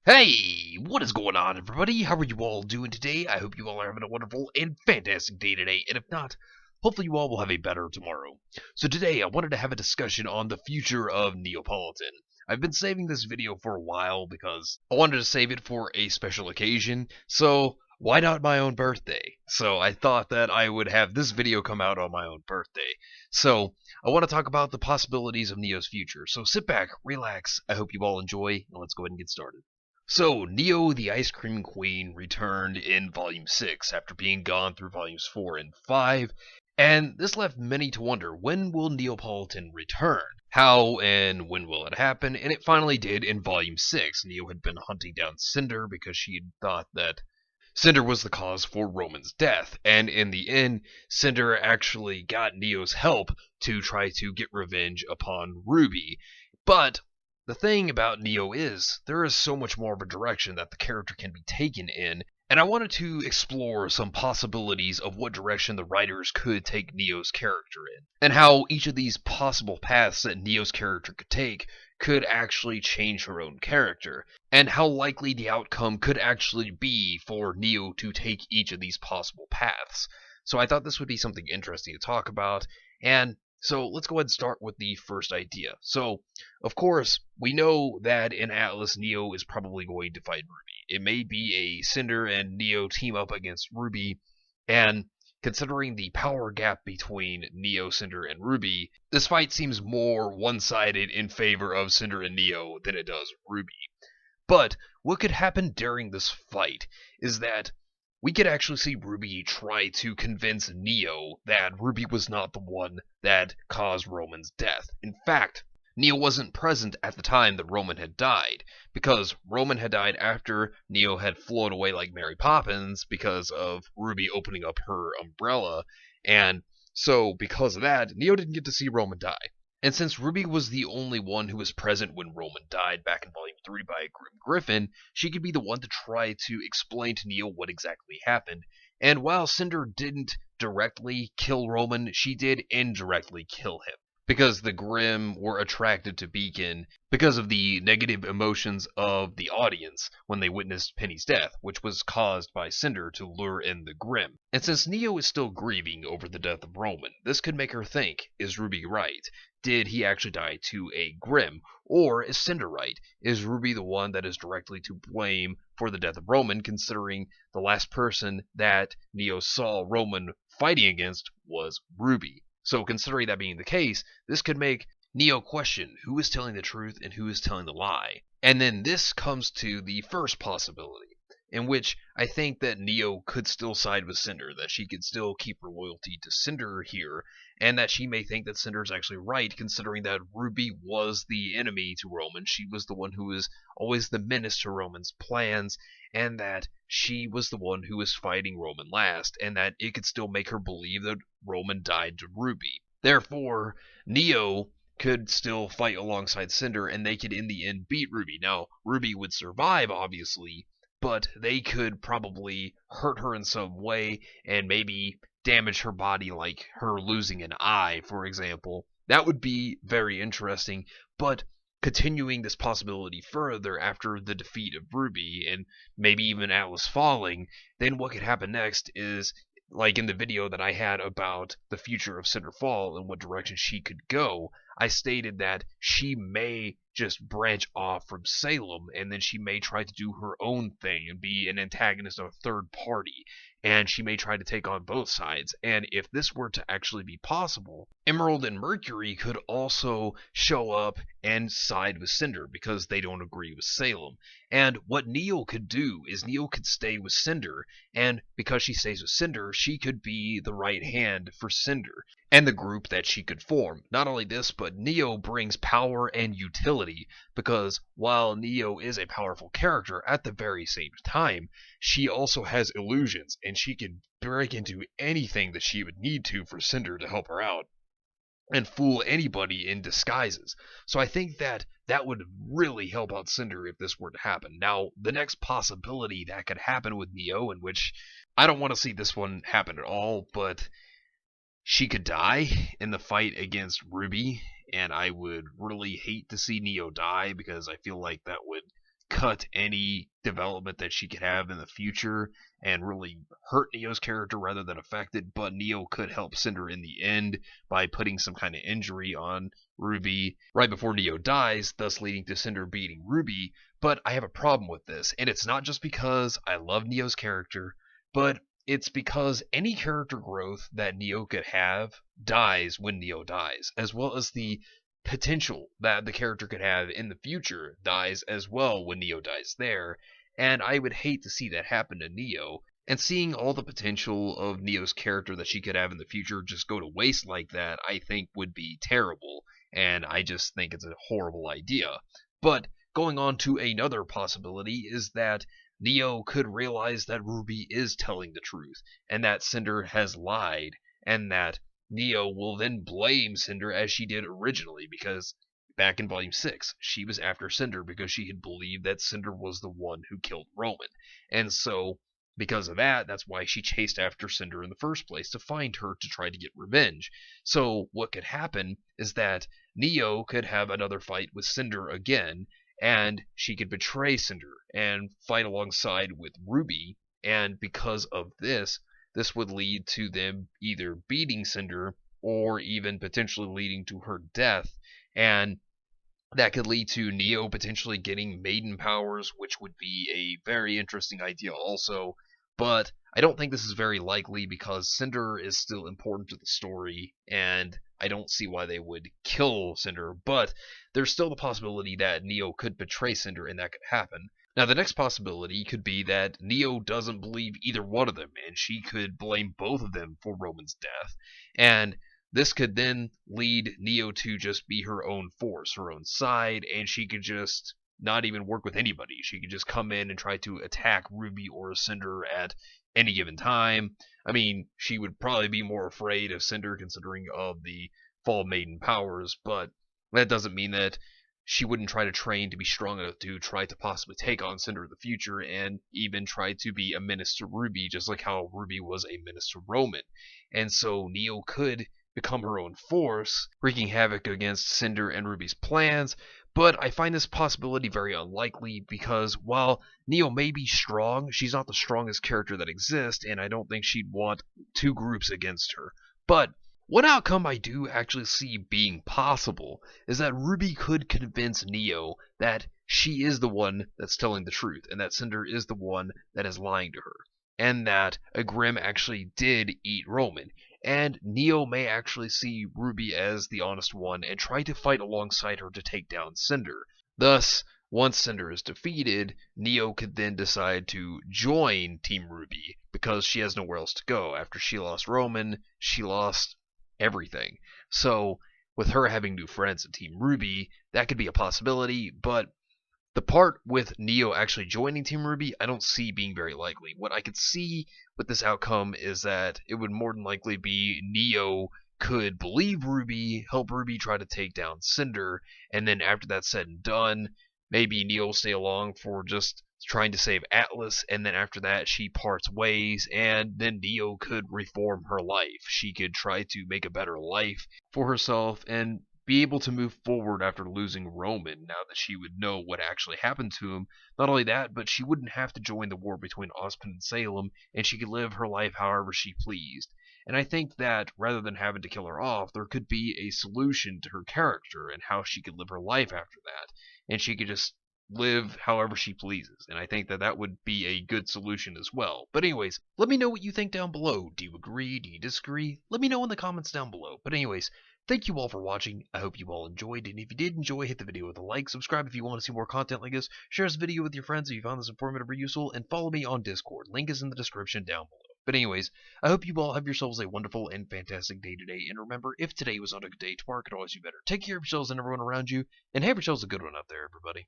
Hey, what is going on, everybody? How are you all doing today? I hope you all are having a wonderful and fantastic day today, and if not, hopefully you all will have a better tomorrow. So today, I wanted to have a discussion on the future of Neopolitan. I've been saving this video for a while because I wanted to save it for a special occasion, so why not my own birthday? So I thought that I would have this video come out on my own birthday. So I want to talk about the possibilities of Neo's future. So sit back, relax, I hope you all enjoy, and let's go ahead and get started. So, Neo the Ice Cream Queen returned in Volume 6 after being gone through Volumes 4 and 5, and this left many to wonder, when will Neopolitan return? How and when will it happen? And it finally did in Volume 6. Neo had been hunting down Cinder because she had thought that Cinder was the cause for Roman's death, and in the end, Cinder actually got Neo's help to try to get revenge upon RWBY. But the thing about Neo is, there is so much more of a direction that the character can be taken in, and I wanted to explore some possibilities of what direction the writers could take Neo's character in, and how each of these possible paths that Neo's character could take could actually change her own character, and how likely the outcome could actually be for Neo to take each of these possible paths. So I thought this would be something interesting to talk about, and so let's go ahead and start with the first idea. So, of course, we know that in Atlas, Neo is probably going to fight RWBY. It may be a Cinder and Neo team up against RWBY, and considering the power gap between Neo, Cinder, and RWBY, this fight seems more one-sided in favor of Cinder and Neo than it does RWBY. But what could happen during this fight is that we could actually see RWBY try to convince Neo that RWBY was not the one that caused Roman's death. In fact, Neo wasn't present at the time that Roman had died, because Roman had died after Neo had flown away like Mary Poppins because of RWBY opening up her umbrella, and so because of that, Neo didn't get to see Roman die. And since RWBY was the only one who was present when Roman died back in Volume 3 by Grim Griffin, she could be the one to try to explain to Neo what exactly happened. And while Cinder didn't directly kill Roman, she did indirectly kill him, because the Grimm were attracted to Beacon because of the negative emotions of the audience when they witnessed Penny's death, which was caused by Cinder to lure in the Grimm. And since Neo is still grieving over the death of Roman, this could make her think, is RWBY right? Did he actually die to a Grimm? Or is Cinder right? Is RWBY the one that is directly to blame for the death of Roman, considering the last person that Neo saw Roman fighting against was RWBY? So considering that being the case, this could make Neo question who is telling the truth and who is telling the lie. And then this comes to the first possibility, in which I think that Neo could still side with Cinder, that she could still keep her loyalty to Cinder here, and that she may think that Cinder is actually right, considering that RWBY was the enemy to Roman. She was the one who was always the menace to Roman's plans, and that she was the one who was fighting Roman last, and that it could still make her believe that Roman died to RWBY. Therefore, Neo could still fight alongside Cinder, and they could in the end beat RWBY. Now, RWBY would survive, obviously, but they could probably hurt her in some way and maybe damage her body, like her losing an eye, for example. That would be very interesting, but continuing this possibility further after the defeat of RWBY and maybe even Atlas falling, then what could happen next is, like in the video that I had about the future of Cinder Fall and what direction she could go, I stated that she may just branch off from Salem, and then she may try to do her own thing and be an antagonist of a third party, and she may try to take on both sides. And if this were to actually be possible, Emerald and Mercury could also show up and side with Cinder because they don't agree with Salem. And what Neo could do is Neo could stay with Cinder, and because she stays with Cinder, she could be the right hand for Cinder and the group that she could form. Not only this, but Neo brings power and utility, because while Neo is a powerful character, at the very same time, she also has illusions, and she can break into anything that she would need to for Cinder to help her out, and fool anybody in disguises. So I think that that would really help out Cinder if this were to happen. Now, the next possibility that could happen with Neo, in which I don't want to see this one happen at all, but she could die in the fight against RWBY, and I would really hate to see Neo die because I feel like that would cut any development that she could have in the future and really hurt Neo's character rather than affect it, but Neo could help Cinder in the end by putting some kind of injury on RWBY right before Neo dies, thus leading to Cinder beating RWBY. But I have a problem with this, and it's not just because I love Neo's character, but it's because any character growth that Neo could have dies when Neo dies, as well as the potential that the character could have in the future dies as well when Neo dies there. And I would hate to see that happen to Neo. And seeing all the potential of Neo's character that she could have in the future just go to waste like that, I think would be terrible. And I just think it's a horrible idea. But going on to another possibility is that Neo could realize that RWBY is telling the truth, and that Cinder has lied, and that Neo will then blame Cinder as she did originally, because back in Volume 6, she was after Cinder because she had believed that Cinder was the one who killed Roman. And so, because of that, that's why she chased after Cinder in the first place, to find her to try to get revenge. So, what could happen is that Neo could have another fight with Cinder again, and she could betray Cinder and fight alongside with RWBY, and because of this would lead to them either beating Cinder or even potentially leading to her death, and that could lead to Neo potentially getting maiden powers, which would be a very interesting idea also, but I don't think this is very likely because Cinder is still important to the story, and I don't see why they would kill Cinder, but there's still the possibility that Neo could betray Cinder and that could happen. Now, the next possibility could be that Neo doesn't believe either one of them, and she could blame both of them for Roman's death, and this could then lead Neo to just be her own force, her own side, and she could just not even work with anybody. She could just come in and try to attack RWBY or Cinder at any given time. I mean, she would probably be more afraid of Cinder considering of the Fall Maiden powers, but that doesn't mean that she wouldn't try to train to be strong enough to try to possibly take on Cinder in the future and even try to be a menace to RWBY, just like how RWBY was a menace to Roman. And so Neo could become her own force, wreaking havoc against Cinder and RWBY's plans, but I find this possibility very unlikely because while Neo may be strong, she's not the strongest character that exists, and I don't think she'd want two groups against her. But one outcome I do actually see being possible is that RWBY could convince Neo that she is the one that's telling the truth, and that Cinder is the one that is lying to her, and that a Grimm actually did eat Roman. And Neo may actually see RWBY as the honest one and try to fight alongside her to take down Cinder. Thus, once Cinder is defeated, Neo could then decide to join Team RWBY because she has nowhere else to go. After she lost Roman, she lost everything. So, with her having new friends in Team RWBY, that could be a possibility, but the part with Neo actually joining Team RWBY, I don't see being very likely. What I could see with this outcome is that it would more than likely be Neo could believe RWBY, help RWBY try to take down Cinder, and then after that's said and done, maybe Neo will stay along for just trying to save Atlas, and then after that she parts ways, and then Neo could reform her life. She could try to make a better life for herself and be able to move forward after losing Roman now that she would know what actually happened to him. Not only that, but she wouldn't have to join the war between Ozpin and Salem, and she could live her life however she pleased. And I think that rather than having to kill her off, there could be a solution to her character and how she could live her life after that. And she could just live however she pleases, and I think that that would be a good solution as well. But anyways, let me know what you think down below. Do you agree? Do you disagree? Let me know in the comments down below. But anyways, thank you all for watching. I hope you all enjoyed, and if you did enjoy, hit the video with a like, subscribe if you want to see more content like this, share this video with your friends if you found this informative or useful, and follow me on Discord. Link is in the description down below. But anyways, I hope you all have yourselves a wonderful and fantastic day today, and remember, if today was not a good day, tomorrow could always be better. Take care of yourselves and everyone around you, and have yourselves a good one out there, everybody.